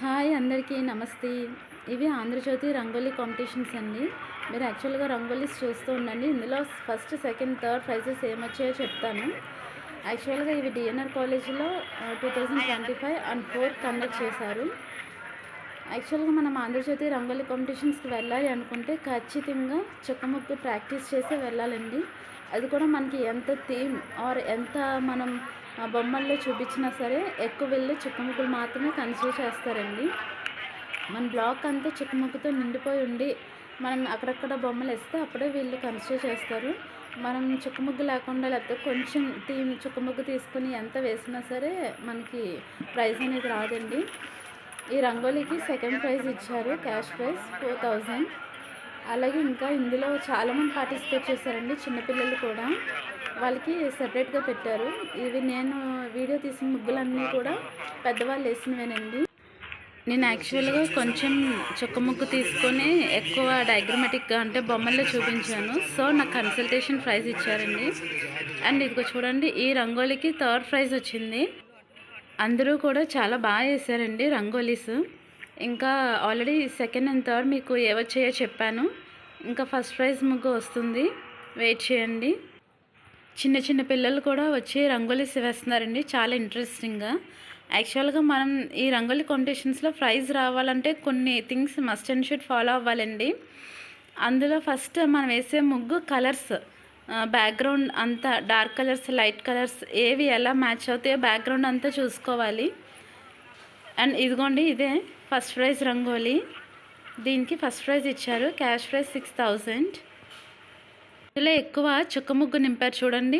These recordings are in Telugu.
హాయ్ అందరికీ నమస్తే. ఇవి ఆంధ్రజ్యోతి రంగోలీ కాంపిటీషన్స్ అండి. మీరు యాక్చువల్‌గా రంగోలీస్ చూస్తూ ఉండండి. ఇందులో ఫస్ట్, సెకండ్, థర్డ్ ప్రైజెస్ ఏమొచ్చాయో చెప్తాను. యాక్చువల్‌గా ఇవి డిఎన్ఆర్ కాలేజీలో 2025 అండ్ 4 కండక్ట్ చేశారు. యాక్చువల్‌గా మనం ఆంధ్రజ్యోతి రంగోలీ కాంపిటీషన్స్‌కి వెళ్ళాలి అనుకుంటే ఖచ్చితంగా చుక్కముక్కు ప్రాక్టీస్ చేసే వెళ్ళాలండి. అది కూడా మనకి ఎంత థీమ్ ఆర్ ఎంత మనం బొమ్మల్లో చూపించినా సరే ఎక్కువ వెళ్ళి చుక్కముక్కులు మాత్రమే కన్సిడర్ చేస్తారండి. మన బ్లాక్ అంతా చుక్కముక్కుతో నిండిపోయి ఉండి మనం అక్కడక్కడ బొమ్మలు వేస్తే అప్పుడే వీళ్ళు కన్సిడర్ చేస్తారు. మనం చుక్కముగ్గు లేకుండా లేకపోతే కొంచెం థీమ్ చుక్కముగ్గు తీసుకుని ఎంత వేసినా సరే మనకి ప్రైజ్ అనేది రాదండి. ఈ రంగోలీకి సెకండ్ ప్రైజ్ ఇచ్చారు, క్యాష్ ప్రైజ్ 4000. అలాగే ఇంకా ఇందులో చాలామంది పార్టిసిపేట్ చేశారండి, చిన్నపిల్లలు కూడా. వాళ్ళకి సెపరేట్గా పెట్టారు. ఇవి నేను వీడియో తీసిన ముగ్గులన్నీ కూడా పెద్దవాళ్ళు వేసినవేనండి. నేను యాక్చువల్గా కొంచెం చుక్క ముగ్గు తీసుకొని ఎక్కువ డయాగ్రమాటిక్గా అంటే బొమ్మల్లో చూపించాను. సో నాకు కన్సల్టేషన్ ప్రైజ్ ఇచ్చారండి. అండ్ ఇదిగో చూడండి, ఈ రంగోలీకి థర్డ్ ప్రైజ్ వచ్చింది. అందరూ కూడా చాలా బాగా వేశారండి రంగోలీస్. ఇంకా ఆల్రెడీ సెకండ్ అండ్ థర్డ్ మీకు ఏవొచ్చాయో చెప్పాను. ఇంకా ఫస్ట్ ప్రైజ్ ముగ్గు వస్తుంది, వెయిట్ చేయండి. చిన్న చిన్న పిల్లలు కూడా వచ్చి రంగోలీస్ వేస్తున్నారండి, చాలా ఇంట్రెస్టింగ్గా. యాక్చువల్గా మనం ఈ రంగోలీ కాంపిటీషన్స్లో ప్రైజ్ రావాలంటే కొన్ని things must and should follow అవ్వాలండి. అందులో ఫస్ట్ మనం వేసే ముగ్గు కలర్స్, బ్యాక్గ్రౌండ్ అంతా డార్క్ కలర్స్, లైట్ కలర్స్ ఏవి ఎలా మ్యాచ్ అవుతాయో బ్యాక్గ్రౌండ్ అంతా చూసుకోవాలి. అండ్ ఇదిగోండి, ఇదే ఫస్ట్ ప్రైజ్ రంగోలీ. దీనికి ఫస్ట్ ప్రైజ్ ఇచ్చారు, క్యాష్ ప్రైజ్ 6000. ఇందులో ఎక్కువ చుక్క ముగ్గు నింపారు చూడండి.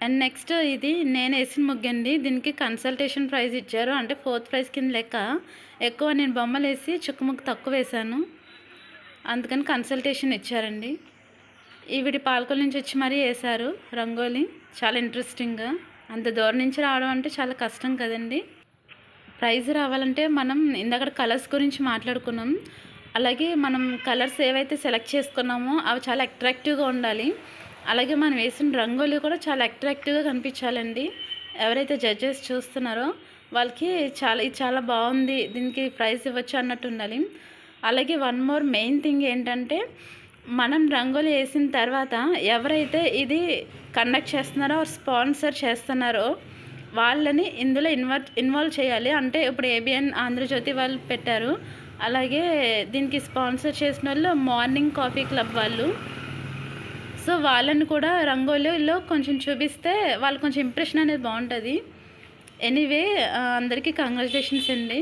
అండ్ నెక్స్ట్ ఇది నేను వేసిన ముగ్గు అండి. దీనికి కన్సల్టేషన్ ప్రైజ్ ఇచ్చారు, అంటే ఫోర్త్ ప్రైజ్ కింద లెక్క. ఎక్కువ నేను బొమ్మలు వేసి చుక్క ముగ్గు తక్కువ వేశాను, అందుకని కన్సల్టేషన్ ఇచ్చారండి. ఈవిడి పాలకొల నుంచి వచ్చి మరీ వేశారు రంగోలీ, చాలా ఇంట్రెస్టింగ్గా. అంత దూరం నుంచి రావడం అంటే చాలా కష్టం కదండి. ప్రైజ్ రావాలంటే మనం ఇందాక కలర్స్ గురించి మాట్లాడుకున్నాం. అలాగే మనం కలర్స్ ఏవైతే సెలెక్ట్ చేసుకున్నామో అవి చాలా అట్రాక్టివ్గా ఉండాలి. అలాగే మనం వేసిన రంగోలీ కూడా చాలా అట్రాక్టివ్గా కనిపించాలండి. ఎవరైతే జడ్జెస్ చూస్తున్నారో వాళ్ళకి ఇది చాలా బాగుంది, దీనికి ప్రైజ్ ఇవ్వచ్చు అన్నట్టు ఉండాలి. అలాగే వన్ మోర్ మెయిన్ థింగ్ ఏంటంటే, మనం రంగోలీ వేసిన తర్వాత ఎవరైతే ఇది కండక్ట్ చేస్తున్నారో స్పాన్సర్ చేస్తున్నారో వాళ్ళని ఇందులో ఇన్వాల్వ్ చేయాలి. అంటే ఇప్పుడు ఏబిఎన్ ఆంధ్రజ్యోతి వాళ్ళు పెట్టారు, అలాగే దీనికి స్పాన్సర్ చేసిన వాళ్ళు మార్నింగ్ కాఫీ క్లబ్ వాళ్ళు. సో వాళ్ళని కూడా రంగోలీలో కొంచెం చూపిస్తే వాళ్ళకి కొంచెం ఇంప్రెషన్ అనేది బాగుంటుంది. ఎనీవే అందరికీ కంగ్రాచులేషన్స్ అండి.